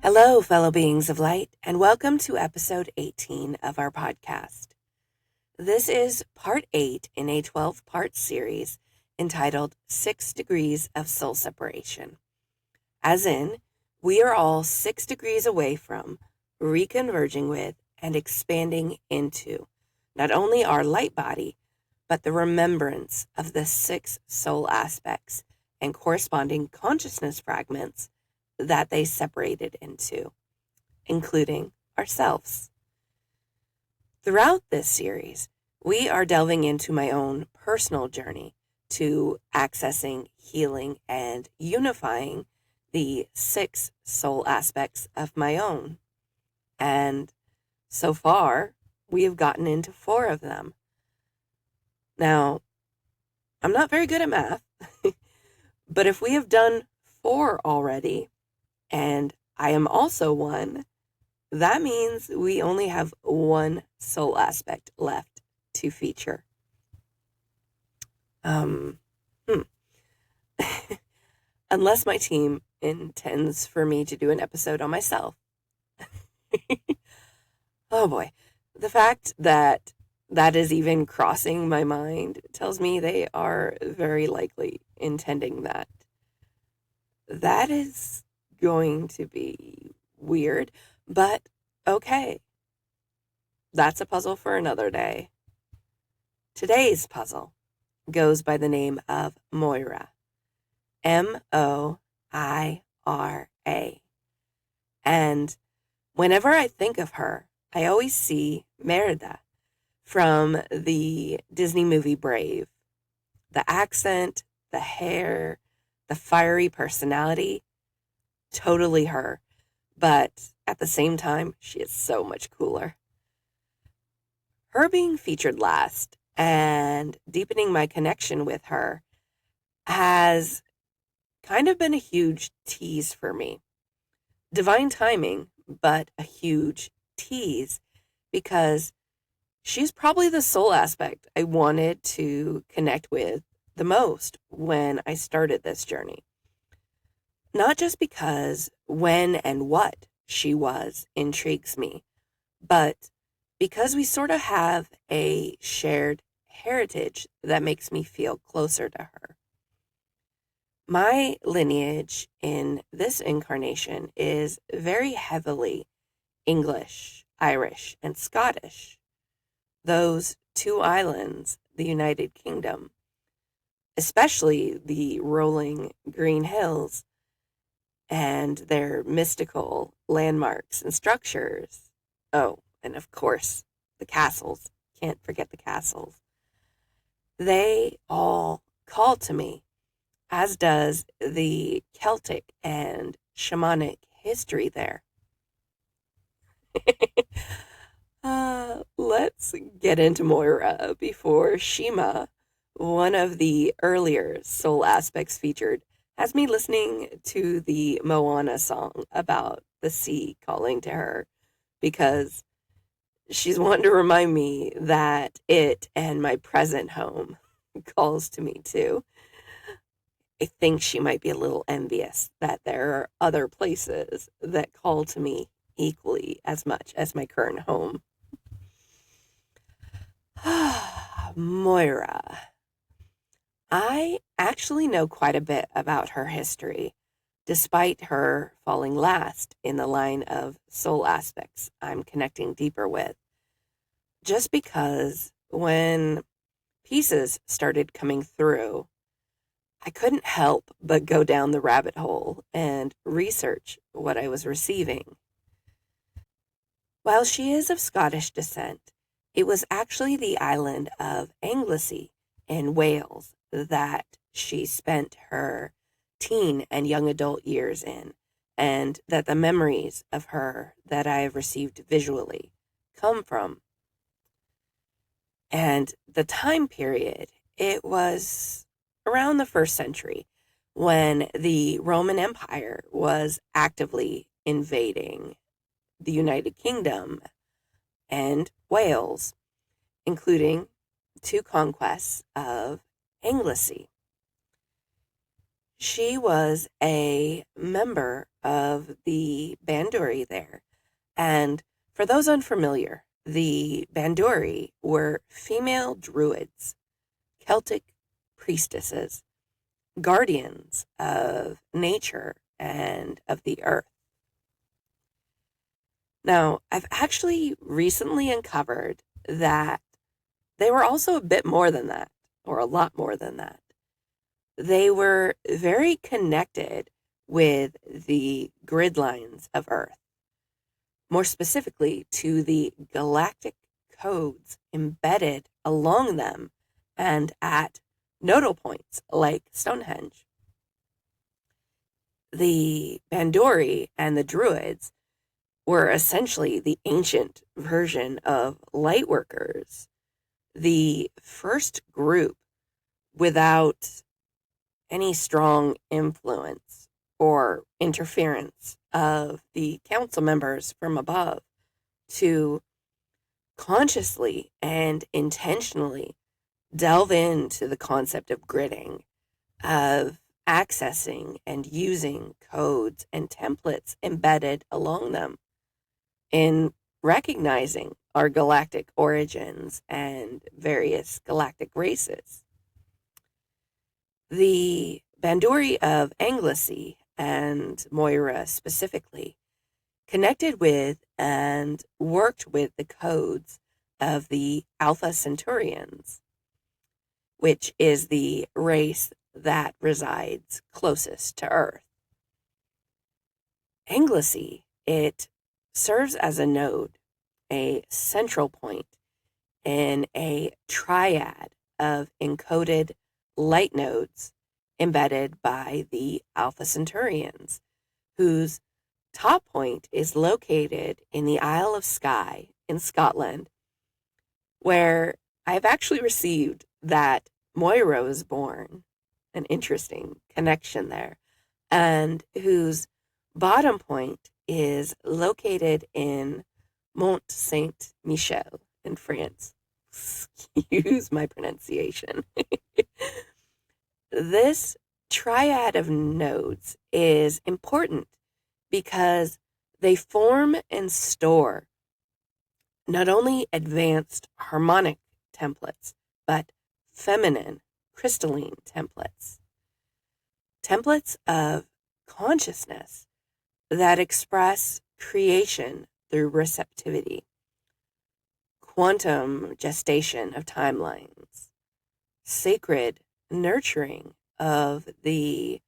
Hello, fellow beings of light, and welcome to episode 18 of our podcast. This is part 8 in a 12-part series entitled 6 Degrees of Soul Separation. As in, we are all 6 degrees away from, reconverging with, and expanding into not only our light body, but the remembrance of the 6 soul aspects and corresponding consciousness fragments that they separated into, including ourselves. Throughout this series, we are delving into my own personal journey to accessing, healing, and unifying the 6 soul aspects of my own. And so far, we have gotten into 4 of them. Now, I'm not very good at math, but if we have done 4 already, and I am also 1, that means we only have 1 soul aspect left to feature. Unless my team intends for me to do an episode on myself. Oh boy. The fact that that is even crossing my mind tells me they are very likely intending that. That is going to be weird, but okay. That's a puzzle for another day. Today's puzzle goes by the name of Moira. Moira. And whenever I think of her, I always see Merida from the Disney movie Brave. The accent, the hair, the fiery personality, totally her. But at the same time, she is so much cooler. Her being featured last and deepening my connection with her has kind of been a huge tease for me. Divine timing, but a huge tease because she's probably the soul aspect I wanted to connect with the most when I started this journey. Not just because when and what she was intrigues me, but because we sort of have a shared heritage that makes me feel closer to her. My lineage in this incarnation is very heavily English, Irish, and Scottish. Those 2 islands, the United Kingdom, especially the rolling green hills and their mystical landmarks and structures. Oh, and of course, the castles. Can't forget the castles. They all call to me, as does the Celtic and shamanic history there. Let's get into Moira before Shima, one of the earlier soul aspects featured, has me listening to the Moana song about the sea calling to her because she's wanting to remind me that it and my present home calls to me too. I think she might be a little envious that there are other places that call to me equally as much as my current home. Moira. I actually know quite a bit about her history, despite her falling last in the line of soul aspects I'm connecting deeper with. Just because when pieces started coming through, I couldn't help but go down the rabbit hole and research what I was receiving. While she is of Scottish descent, it was actually the island of Anglesey in Wales that she spent her teen and young adult years in, and that the memories of her that I have received visually come from. And the time period, it was around the 1st century when the Roman Empire was actively invading the United Kingdom and Wales, including 2 conquests of Anglesey. she was a member of the Bandori there. And for those unfamiliar, the Bandori were female druids, Celtic priestesses, guardians of nature and of the earth. Now, I've actually recently uncovered that they were also a bit more than that, or a lot more than that. They were very connected with the grid lines of Earth, more specifically to the galactic codes embedded along them and at nodal points like Stonehenge. The Bandori and the Druids were essentially the ancient version of lightworkers, the first group without any strong influence or interference of the council members from above to consciously and intentionally delve into the concept of gridding, of accessing and using codes and templates embedded along them in recognizing our galactic origins and various galactic races. The Bandori of Anglesey and Moira specifically connected with and worked with the codes of the Alpha Centaurians, which is the race that resides closest to Earth. Anglesey, it serves as a node, a central point in a triad of encoded light nodes embedded by the Alpha Centaurians, whose top point is located in the Isle of Skye in Scotland, where I've actually received that Moira was born, an interesting connection there, and whose bottom point is located in Mont Saint Michel in France. Excuse my pronunciation. This triad of nodes is important because they form and store not only advanced harmonic templates, but feminine crystalline templates. Templates of consciousness that express creation through receptivity, quantum gestation of timelines, sacred nurturing of the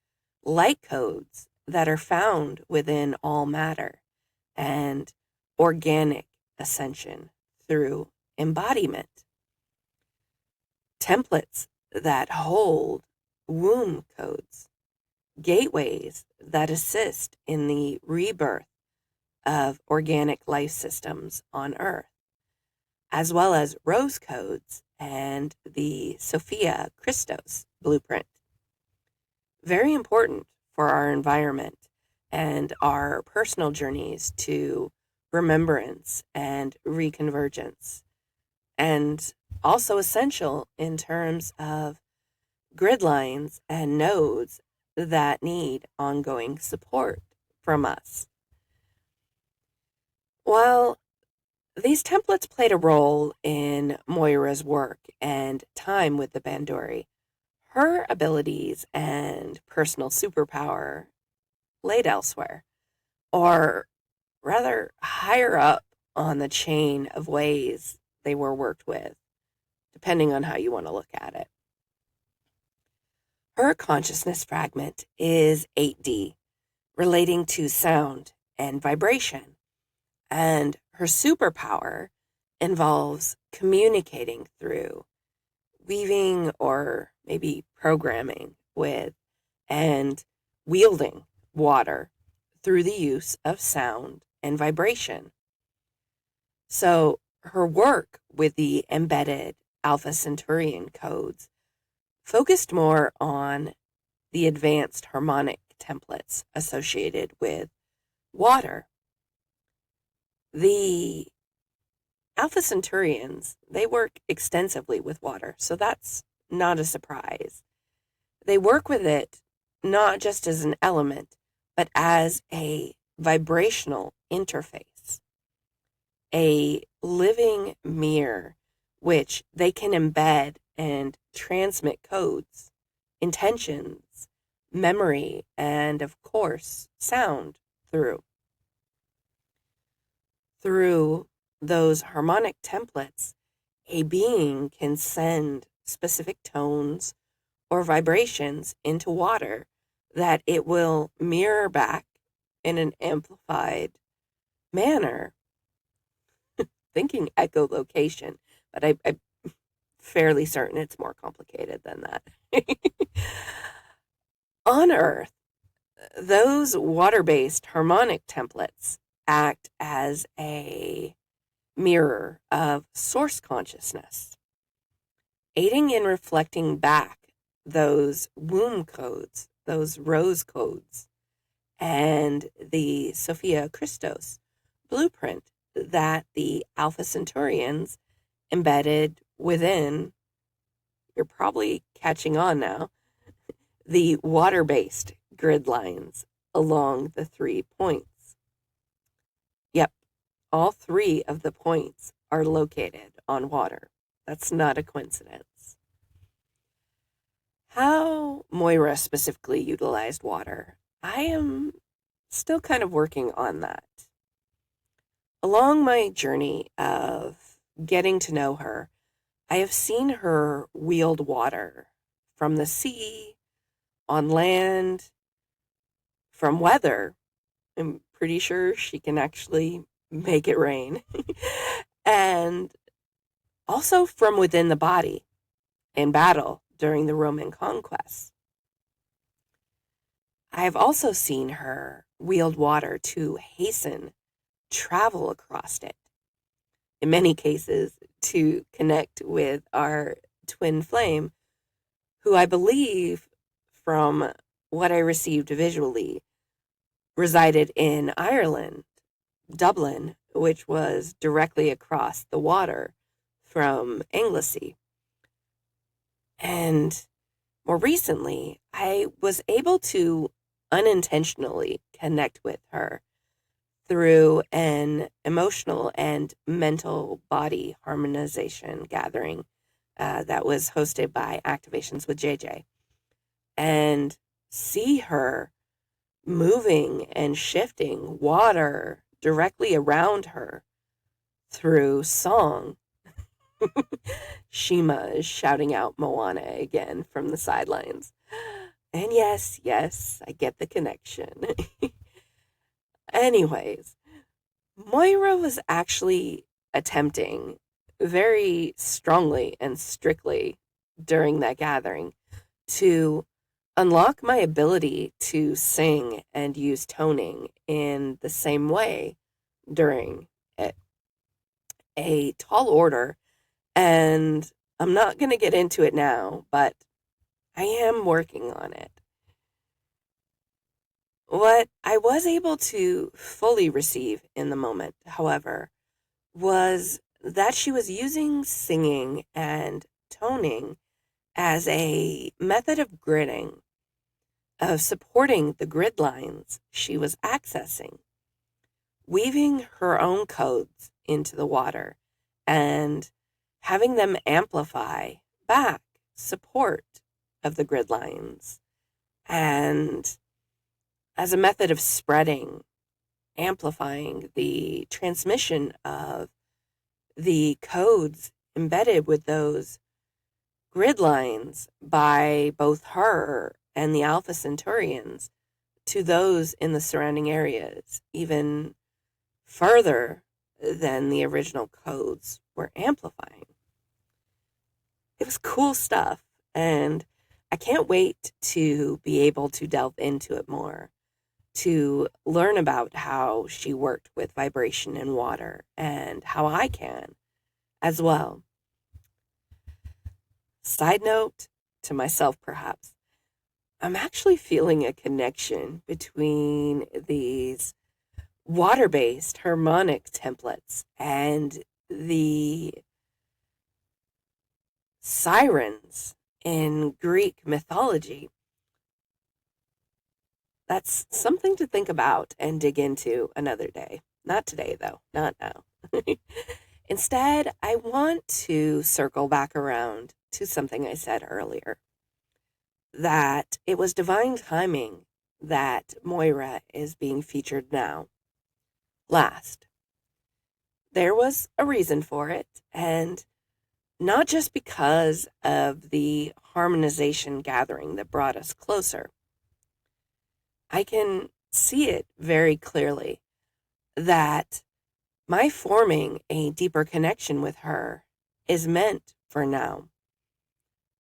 light codes that are found within all matter, and organic ascension through embodiment. Templates that hold womb codes, gateways that assist in the rebirth of organic life systems on Earth, as well as rose codes and the Sophia Christos blueprint. Very important for our environment and our personal journeys to remembrance and reconvergence, and also essential in terms of grid lines and nodes that need ongoing support from us. While these templates played a role in Moira's work and time with the Bandori, her abilities and personal superpower laid elsewhere, or rather higher up on the chain of ways they were worked with, depending on how you want to look at it. Her consciousness fragment is 8D, relating to sound and vibration, and her superpower involves communicating through, weaving or maybe programming with, and wielding water through the use of sound and vibration. So her work with the embedded Alpha Centaurian codes focused more on the advanced harmonic templates associated with water. The Alpha Centaurians, they work extensively with water, so that's not a surprise. They work with it not just as an element, but as a vibrational interface, a living mirror, which they can embed and transmit codes, intentions, memory, and of course, sound through. Through those harmonic templates, a being can send specific tones or vibrations into water that it will mirror back in an amplified manner, thinking echolocation, but I'm fairly certain it's more complicated than that. On Earth, those water-based harmonic templates act as a mirror of source consciousness, aiding in reflecting back those womb codes, those rose codes, and the Sophia Christos blueprint that the Alpha Centaurians embedded within, you're probably catching on now, the water-based grid lines along the 3 points. Yep, all 3 of the points are located on water. That's not a coincidence. How Moira specifically utilized water, I am still kind of working on that. Along my journey of getting to know her, I have seen her wield water from the sea, on land, from weather. I'm pretty sure she can actually make it rain. And also from within the body in battle during the Roman conquest. I have also seen her wield water to hasten travel across it. In many cases, to connect with our twin flame, who I believe, from what I received visually, resided in Ireland, Dublin, which was directly across the water from Anglesey. And more recently, I was able to unintentionally connect with her through an emotional and mental body harmonization gathering that was hosted by Activations with JJ, and see her moving and shifting water directly around her through song. Shima is shouting out Moana again from the sidelines. And yes, I get the connection. Anyways, Moira was actually attempting very strongly and strictly during that gathering to unlock my ability to sing and use toning in the same way during a tall order. And I'm not going to get into it now, but I am working on it. What I was able to fully receive in the moment, however, was that she was using singing and toning as a method of gridding, of supporting the grid lines she was accessing, weaving her own codes into the water and having them amplify back support of the grid lines, and as a method of spreading, amplifying the transmission of the codes embedded with those grid lines by both her and the Alpha Centaurians to those in the surrounding areas, even further than the original codes were amplifying. It was cool stuff, and I can't wait to be able to delve into it more, to learn about how she worked with vibration and water and how I can as well. Side note to myself, perhaps, I'm actually feeling a connection between these water-based harmonic templates and the sirens in Greek mythology. That's something to think about and dig into another day. Not today, though, not now. Instead, I want to circle back around to something I said earlier, that it was divine timing that Moira is being featured now. Last. There was a reason for it, and not just because of the harmonization gathering that brought us closer. I can see it very clearly that my forming a deeper connection with her is meant for now,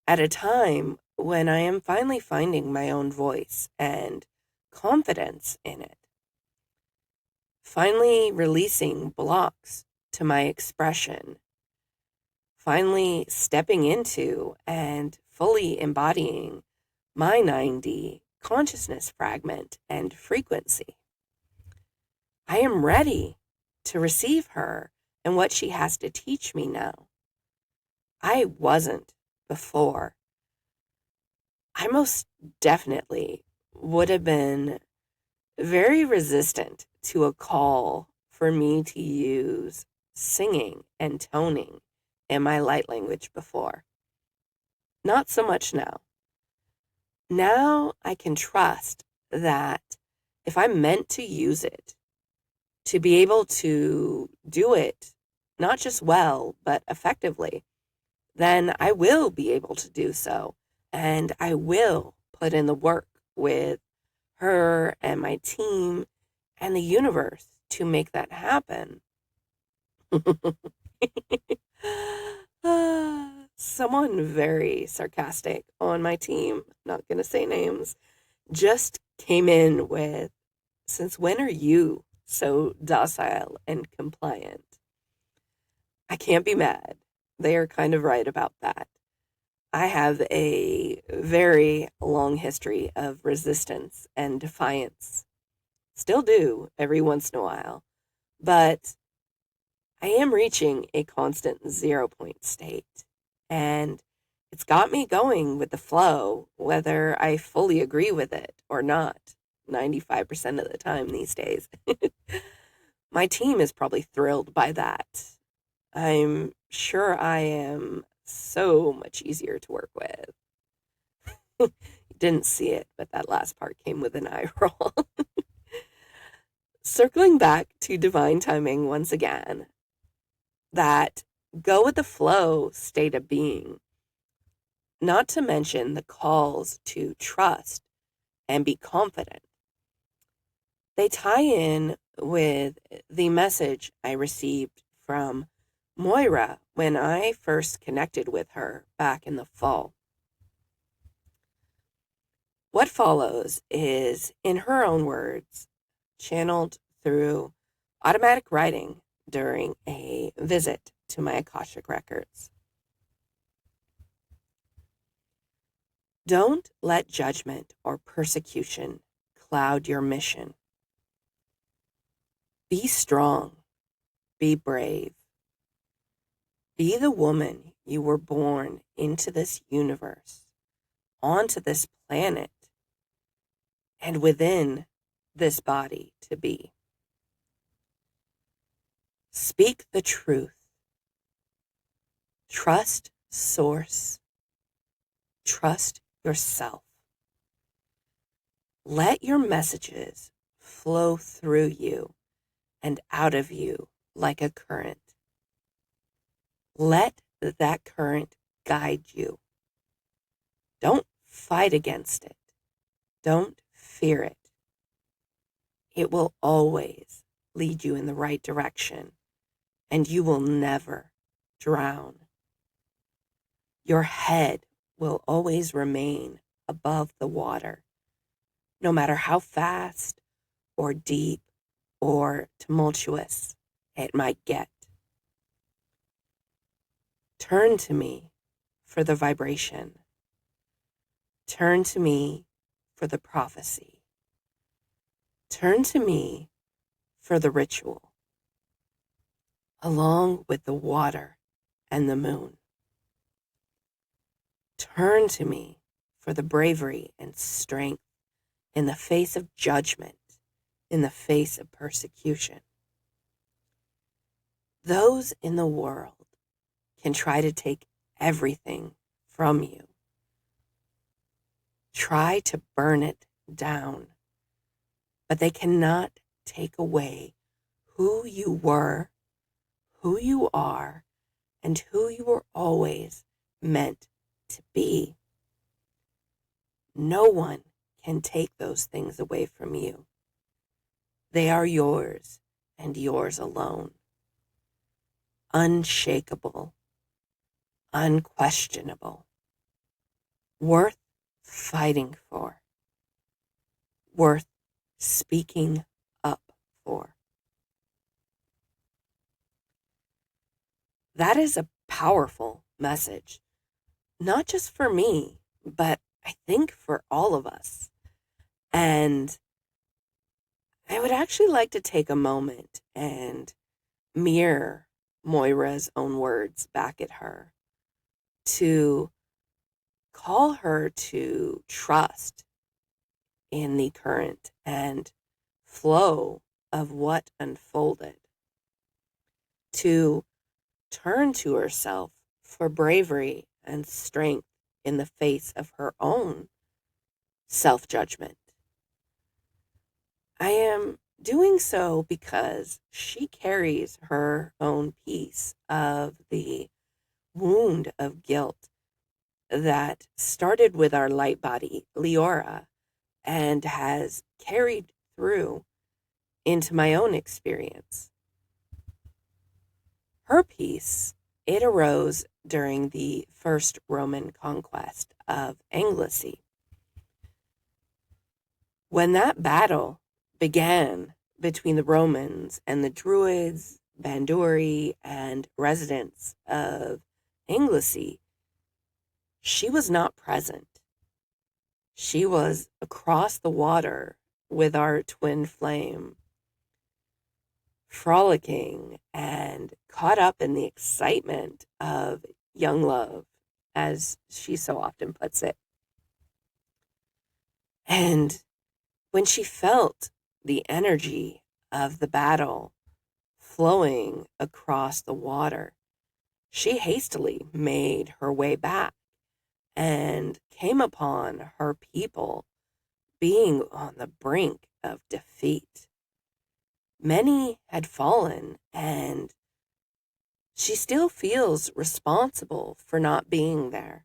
at a time when I am finally finding my own voice and confidence in it, finally releasing blocks to my expression, finally stepping into and fully embodying my 9D consciousness fragment and frequency. I am ready to receive her and what she has to teach me now. I wasn't before. I most definitely would have been very resistant to a call for me to use singing and toning in my light language before. Not so much now. Now I can trust that if I'm meant to use it, to be able to do it, not just well, but effectively, then I will be able to do so. And I will put in the work with her and my team and the universe to make that happen. Someone very sarcastic on my team, not going to say names, just came in with, "Since when are you so docile and compliant?" I can't be mad. They are kind of right about that. I have a very long history of resistance and defiance. Still do every once in a while. But I am reaching a constant 0 point state. And it's got me going with the flow, whether I fully agree with it or not, 95% of the time these days. My team is probably thrilled by that. I'm sure I am so much easier to work with. You didn't see it, but that last part came with an eye roll. Circling back to divine timing once again, that go with the flow state of being, not to mention the calls to trust and be confident. They tie in with the message I received from Moira when I first connected with her back in the fall. What follows is, in her own words, channeled through automatic writing during a visit to my Akashic records. Don't let judgment or persecution cloud your mission. Be strong. Be brave. Be the woman you were born into this universe, onto this planet, and within this body to be. Speak the truth. Trust source. Trust yourself. Let your messages flow through you and out of you like a current. Let that current guide you. Don't fight against it. Don't fear it. It will always lead you in the right direction, and you will never drown. Your head will always remain above the water, no matter how fast or deep or tumultuous it might get. Turn to me for the vibration. Turn to me for the prophecy. Turn to me for the ritual, along with the water and the moon. Turn to me for the bravery and strength in the face of judgment, in the face of persecution. Those in the world can try to take everything from you, try to burn it down, but they cannot take away who you were, who you are, and who you were always meant to be. No one can take those things away from you. They are yours and yours alone. Unshakable, unquestionable, worth fighting for, worth speaking up for. That is a powerful message, not just for me, but I think for all of us. And I would actually like to take a moment and mirror Moira's own words back at her, to call her to trust in the current and flow of what unfolded, to turn to herself for bravery and strength in the face of her own self-judgment. I am doing so because she carries her own piece of the wound of guilt that started with our light body, Leora, and has carried through into my own experience. Her piece, it arose during the first Roman conquest of Anglesey. When that battle began between the Romans and the Druids, Banduri, and residents of Anglesey, she was not present. She was across the water with our twin flame, frolicking and caught up in the excitement of young love, as she so often puts it. And when she felt the energy of the battle flowing across the water, she hastily made her way back and came upon her people being on the brink of defeat. Many had fallen, and she still feels responsible for not being there,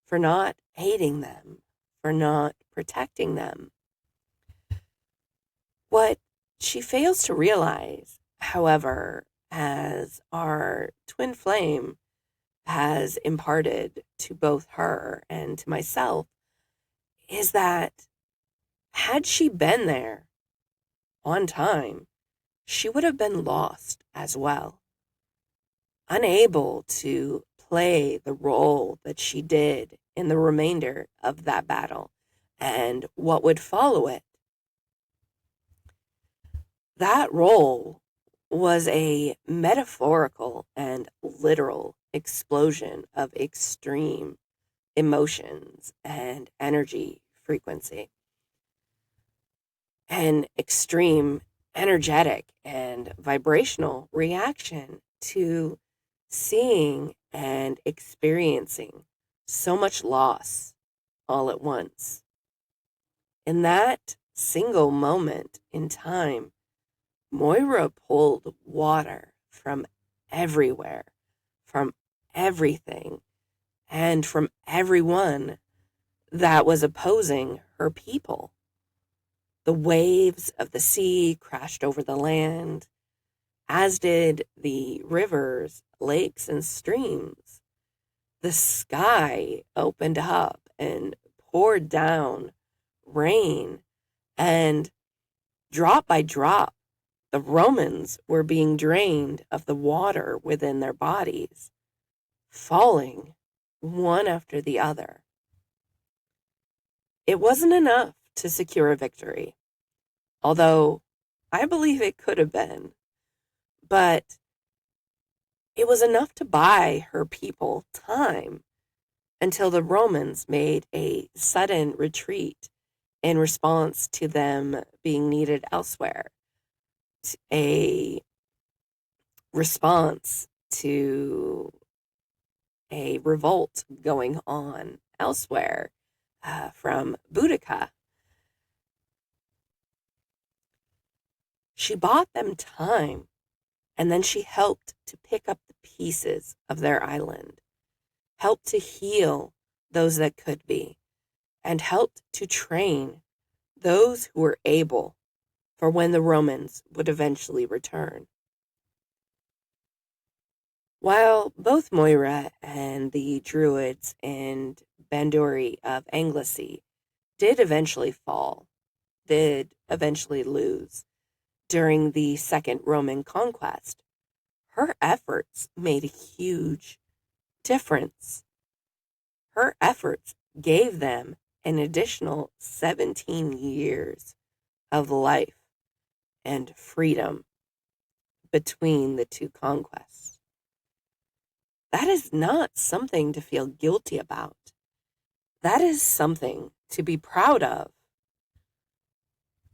for not aiding them, for not protecting them. What she fails to realize, however, as our twin flame has imparted to both her and to myself, is that had she been there on time, she would have been lost as well, unable to play the role that she did in the remainder of that battle and what would follow it. That role was a metaphorical and literal explosion of extreme emotions and energy frequency, an extreme energetic and vibrational reaction to seeing and experiencing so much loss all at once. In that single moment in time, Moira pulled water from everywhere, from everything, and from everyone that was opposing her people. The waves of the sea crashed over the land, as did the rivers, lakes, and streams. The sky opened up and poured down rain, and drop by drop, the Romans were being drained of the water within their bodies, falling one after the other. It wasn't enough to secure a victory, although I believe it could have been, but it was enough to buy her people time until the Romans made a sudden retreat in response to them being needed elsewhere, a response to a revolt going on elsewhere from Boudica. She bought them time, and then she helped to pick up the pieces of their island, helped to heal those that could be, and helped to train those who were able for when the Romans would eventually return. While both Moira and the Druids and Banduri of Anglesey did eventually fall, did eventually lose during the Second Roman Conquest, her efforts made a huge difference. Her efforts gave them an additional 17 years of life and freedom between the two conquests. That is not something to feel guilty about. That is something to be proud of.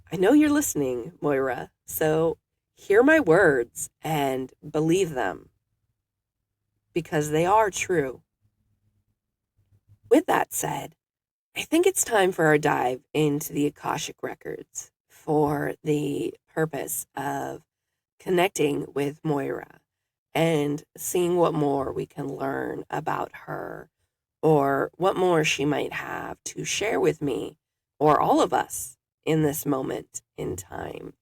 I know you're listening, Moira, so hear my words and believe them, because they are true. With that said, I think it's time for our dive into the Akashic Records for the purpose of connecting with Moira and seeing what more we can learn about her, or what more she might have to share with me or all of us in this moment in time.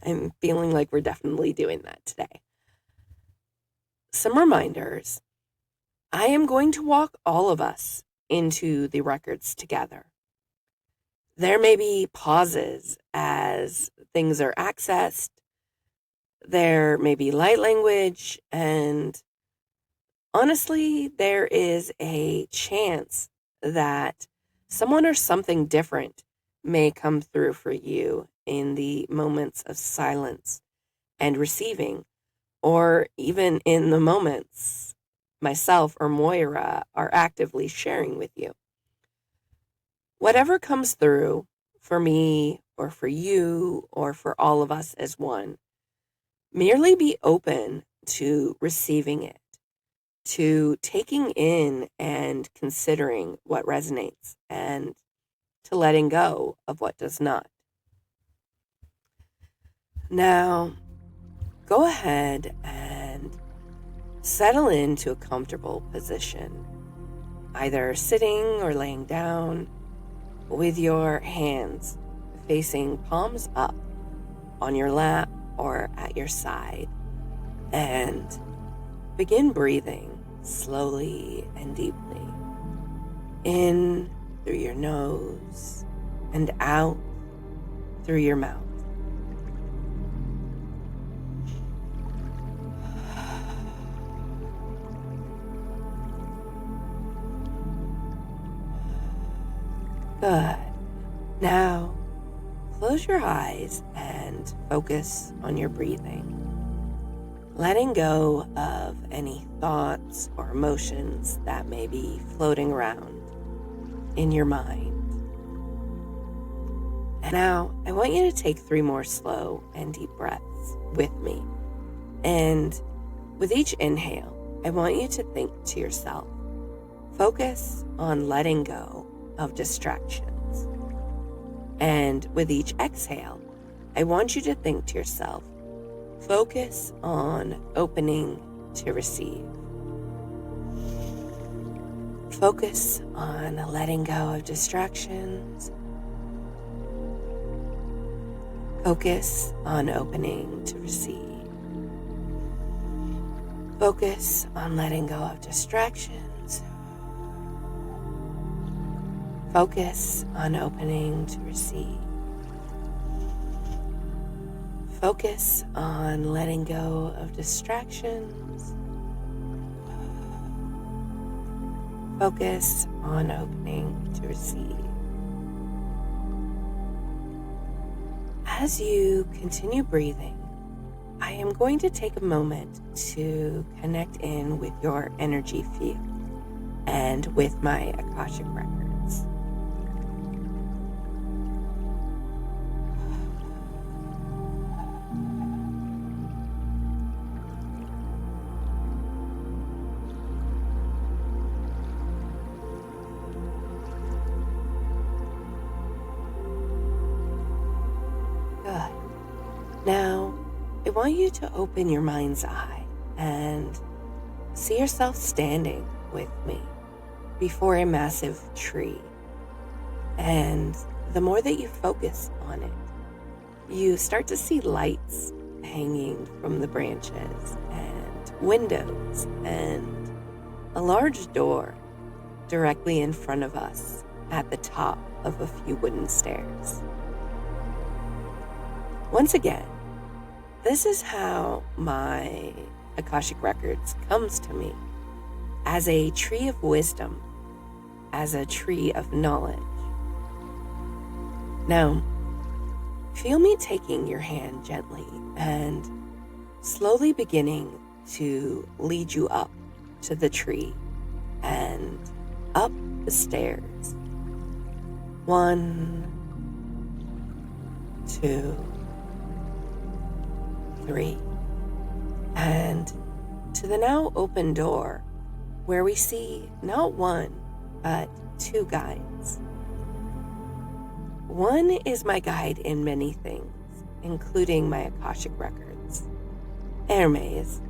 I'm feeling like we're definitely doing that today. Some reminders. I am going to walk all of us into the records together. There may be pauses as things are accessed. There may be light language, and honestly, there is a chance that someone or something different may come through for you in the moments of silence and receiving, or even in the moments myself or Moira are actively sharing with you. Whatever comes through for me or for you or for all of us as one, merely be open to receiving it, to taking in and considering what resonates, and to letting go of what does not. Now, go ahead and settle into a comfortable position, either sitting or laying down, with your hands facing palms up on your lap or at your side, and begin breathing slowly and deeply in through your nose and out through your mouth. Good. Now, close your eyes and focus on your breathing, letting go of any thoughts or emotions that may be floating around in your mind. And now, I want you to take 3 more slow and deep breaths with me. And with each inhale, I want you to think to yourself, focus on letting go of distractions. And with each exhale, I want you to think to yourself, focus on opening to receive. Focus on letting go of distractions. Focus on opening to receive. Focus on letting go of distractions. Focus on opening to receive. Focus on letting go of distractions. Focus on opening to receive. As you continue breathing, I am going to take a moment to connect in with your energy field and with my Akashic Records. Now, I want you to open your mind's eye and see yourself standing with me before a massive tree. And the more that you focus on it, you start to see lights hanging from the branches and windows and a large door directly in front of us at the top of a few wooden stairs. Once again, this is how my Akashic Records comes to me, as a tree of wisdom, as a tree of knowledge. Now, feel me taking your hand gently and slowly beginning to lead you up to the tree and up the stairs. 1, 2, 3, and to the now open door where we see not one, but 2 guides. One is my guide in many things, including my Akashic Records, Hermes,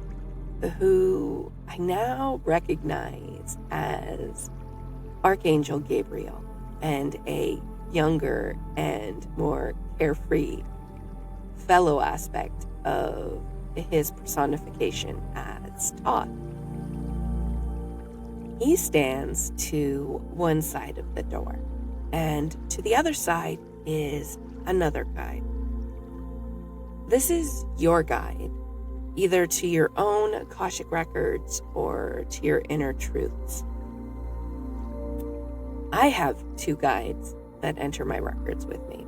who I now recognize as Archangel Gabriel, and a younger and more carefree fellow aspect of his personification as Thoth. He stands to one side of the door, and to the other side is another guide. This is your guide, either to your own Akashic Records or to your inner truths. I have 2 guides that enter my records with me,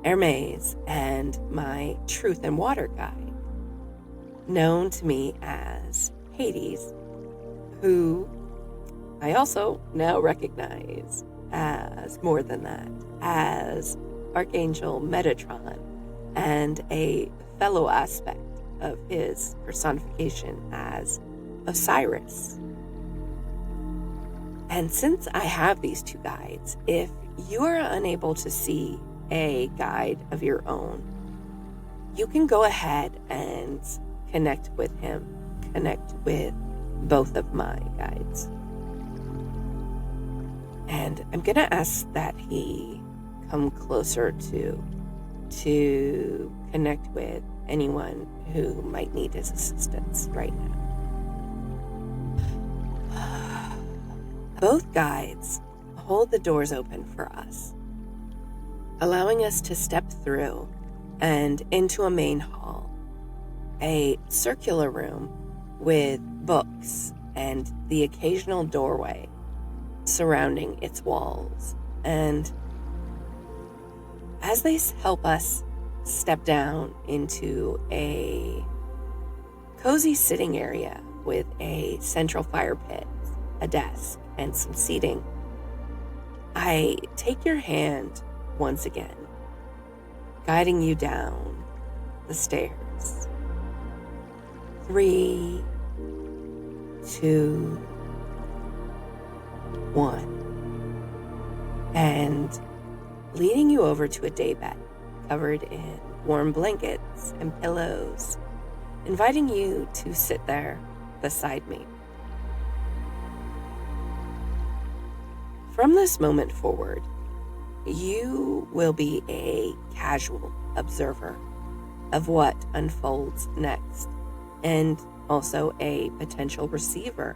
Hermes and my Truth and Water guide, known to me as Hades, who I also now recognize as more than that, as Archangel Metatron, and a fellow aspect of his personification as Osiris. And since I have these 2 guides, if you are unable to see a guide of your own, you can go ahead and connect with him, connect with both of my guides. And I'm going to ask that he come closer to connect with anyone who might need his assistance right now. Both guides hold the doors open for us, allowing us to step through and into a main hall, a circular room with books and the occasional doorway surrounding its walls. And as they help us step down into a cozy sitting area with a central fire pit, a desk, and some seating, I take your hand once again, guiding you down the stairs. 3, 2, 1. And leading you over to a daybed covered in warm blankets and pillows, inviting you to sit there beside me. From this moment forward, you will be a casual observer of what unfolds next, and also a potential receiver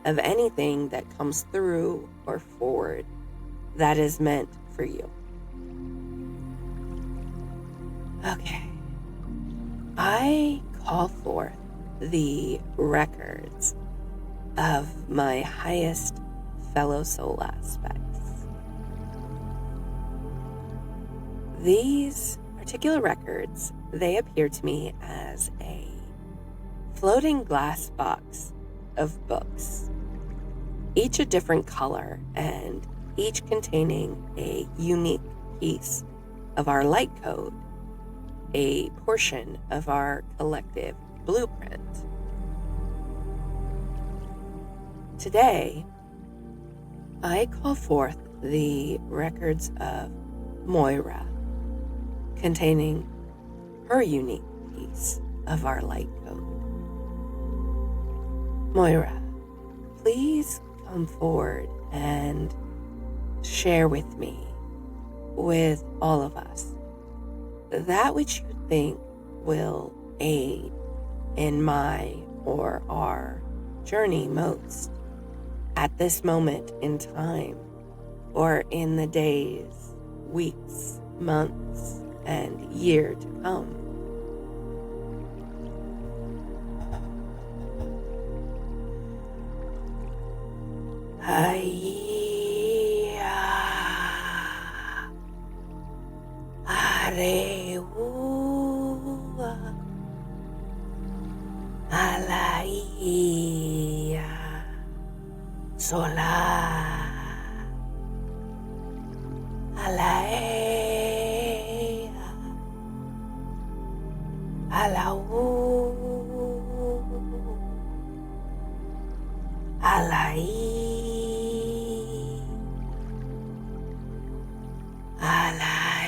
of anything that comes through or forward that is meant for you. Okay. I call forth the records of my highest fellow soul aspects. These particular records, they appear to me as a floating glass box of books, each a different color and each containing a unique piece of our light code, a portion of our collective blueprint. Today, I call forth the records of Moira, containing her unique piece of our light code. Moira, please come forward and share with me, with all of us, that which you think will aid in my or our journey most at this moment in time, or in the days, weeks, months, and year to come. Sola alaea alau alai alae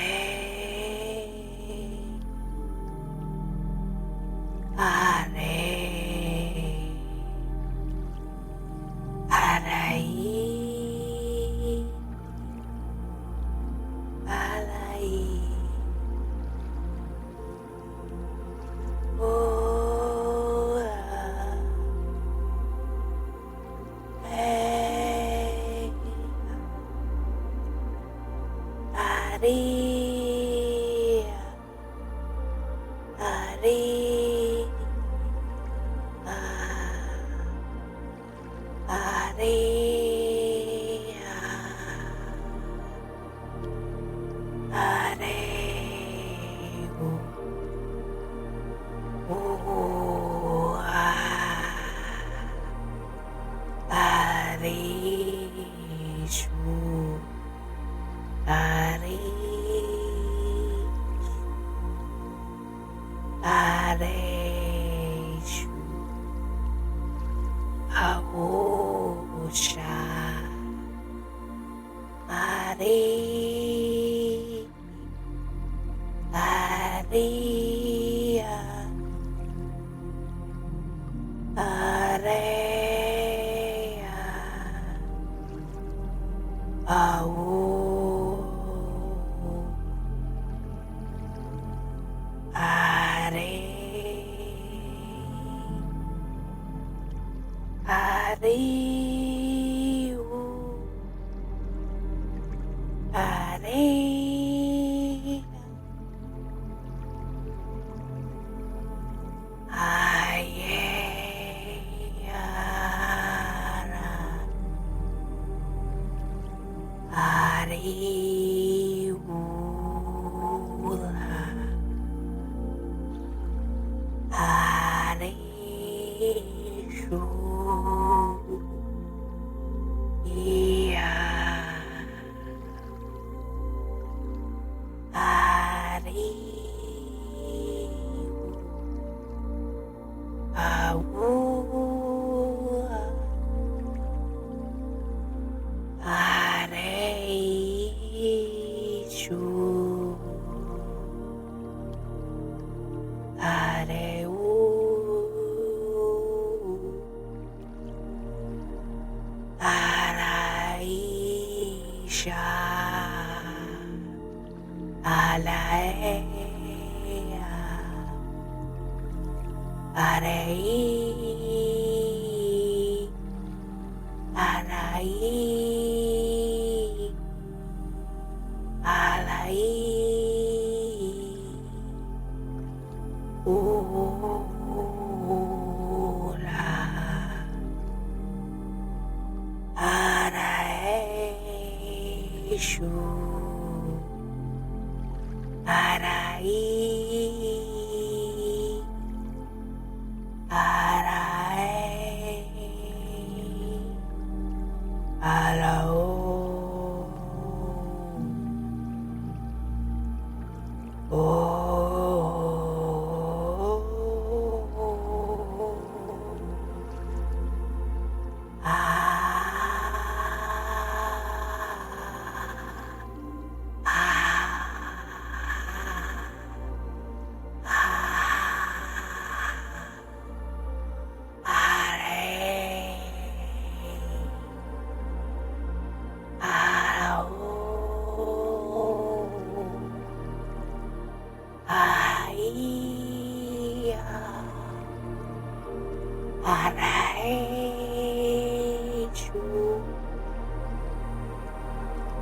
Alaichu,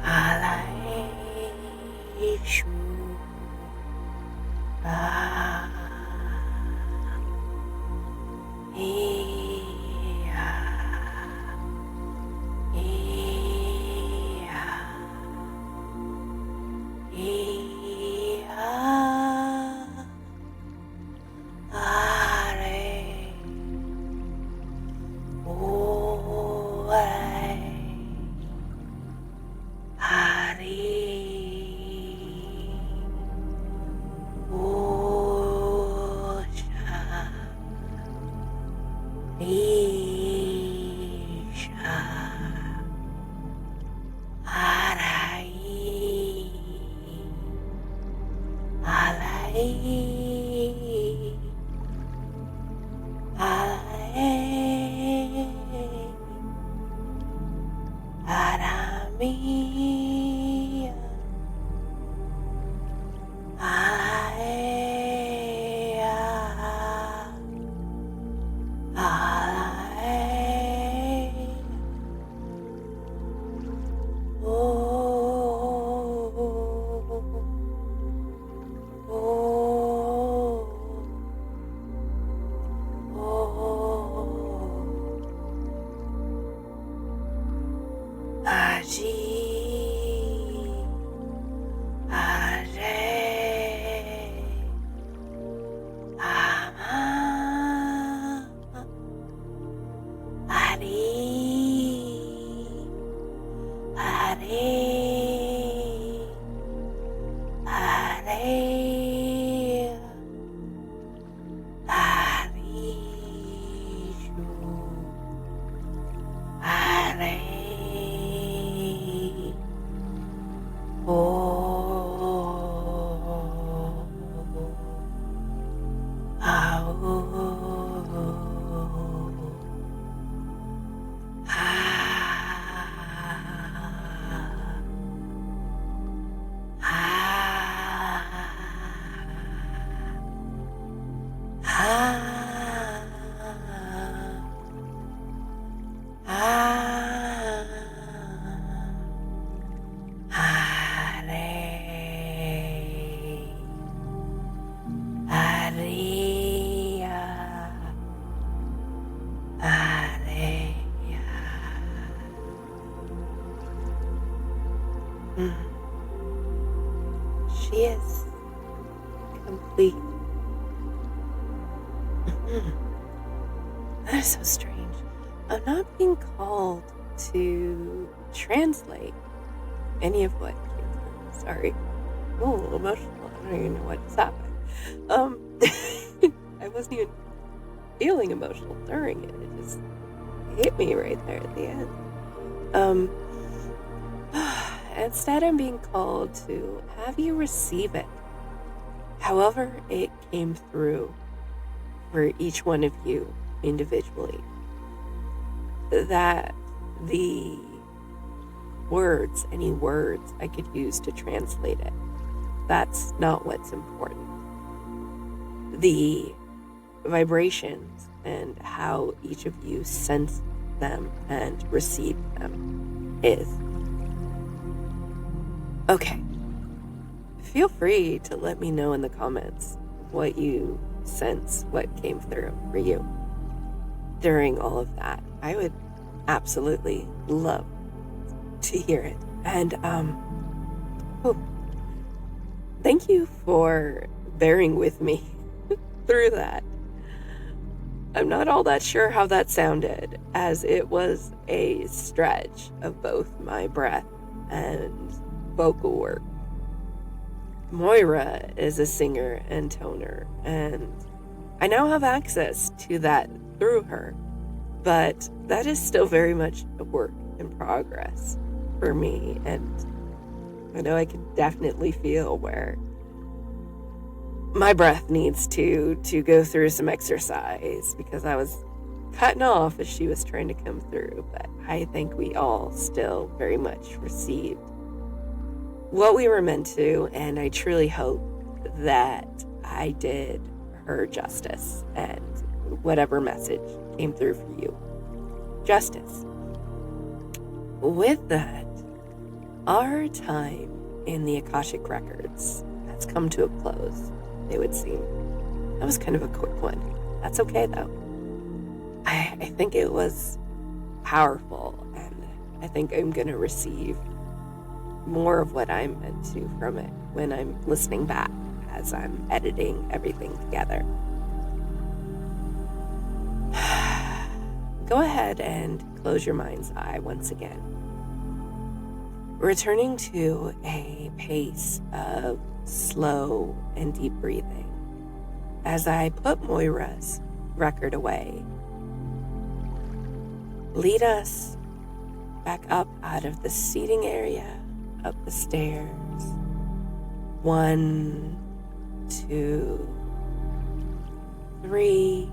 Alaichu, Ah, Ia, Ia, Ia, Are, Oe, Hari, Osha, Isha, Arai, Alai, Alai, Aramia, Alaya, Alaya, oh, oh, oh, Aji, Are, Ama, Ari, Are, Are, Arishu, Are, Oh, She is complete. That is so strange. I'm not being called to translate any of what came through. Sorry. I'm a little emotional. I don't even know what just happened. I wasn't even feeling emotional during it. It just hit me right there at the end. Instead, I'm being called to have you receive it, however it came through for each one of you individually. That the words, any words I could use to translate it, that's not what's important. The vibrations and how each of you sense them and receive them is. Okay. Feel free to let me know in the comments what you sense, what came through for you during all of that. I would absolutely love to hear it. And thank you for bearing with me through that. I'm not all that sure how that sounded, as it was a stretch of both my breath and vocal work. Moira is a singer and toner, and I now have access to that through her, but that is still very much a work in progress for me, and I know I can definitely feel where my breath needs to go through some exercise, because I was cutting off as she was trying to come through, but I think we all still very much received what we were meant to, and I truly hope that I did her justice and whatever message came through for you. Justice. With that, our time in the Akashic Records has come to a close, it would seem. That was kind of a quick one. That's okay, though. I think it was powerful, and I think I'm going to receive more of what I'm meant to from it when I'm listening back as I'm editing everything together. Go ahead and close your mind's eye once again. Returning to a pace of slow and deep breathing as I put Moira's record away. Lead us back up out of the seating area, up the stairs. 1, 2, 3,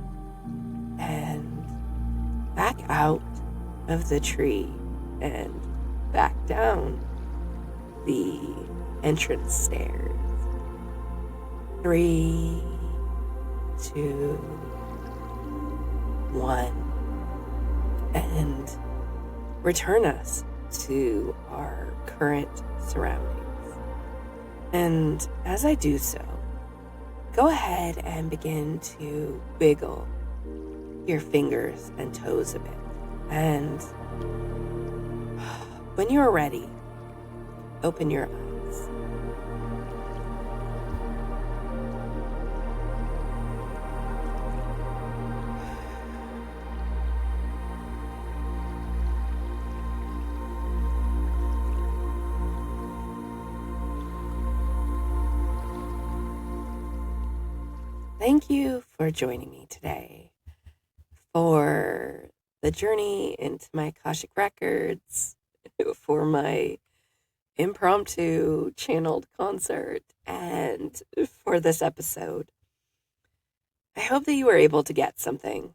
and back out of the tree and back down the entrance stairs. 3, 2, 1. And return us to our current surroundings. And as I do so, go ahead and begin to wiggle your fingers and toes a bit. And when you're ready, open your eyes. Thank you for joining me today for the journey into my Akashic Records, for my impromptu channeled concert, and for this episode. I hope that you were able to get something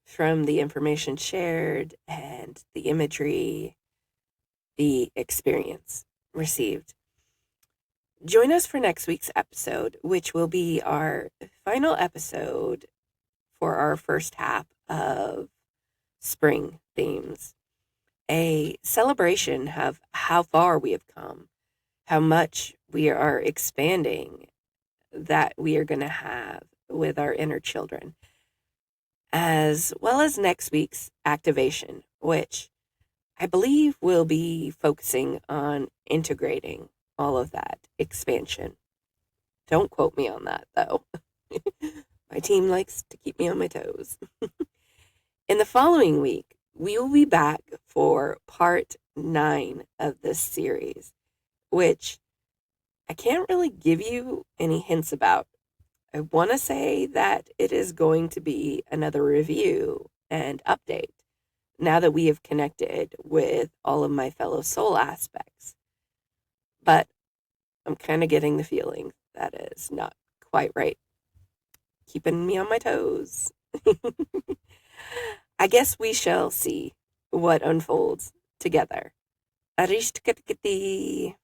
from the information shared and the imagery, the experience received. Join us for next week's episode, which will be our final episode for our first half of spring themes. A celebration of how far we have come, how much we are expanding that we are going to have with our inner children, as well as next week's activation, which I believe will be focusing on integrating all of that expansion. Don't quote me on that, though. My team likes to keep me on my toes. In the following week, we will be back for part 9 of this series, which I can't really give you any hints about. I want to say that it is going to be another review and update now that we have connected with all of my fellow soul aspects. But I'm kind of getting the feeling that is not quite right. Keeping me on my toes. I guess we shall see what unfolds together. Arishtakati.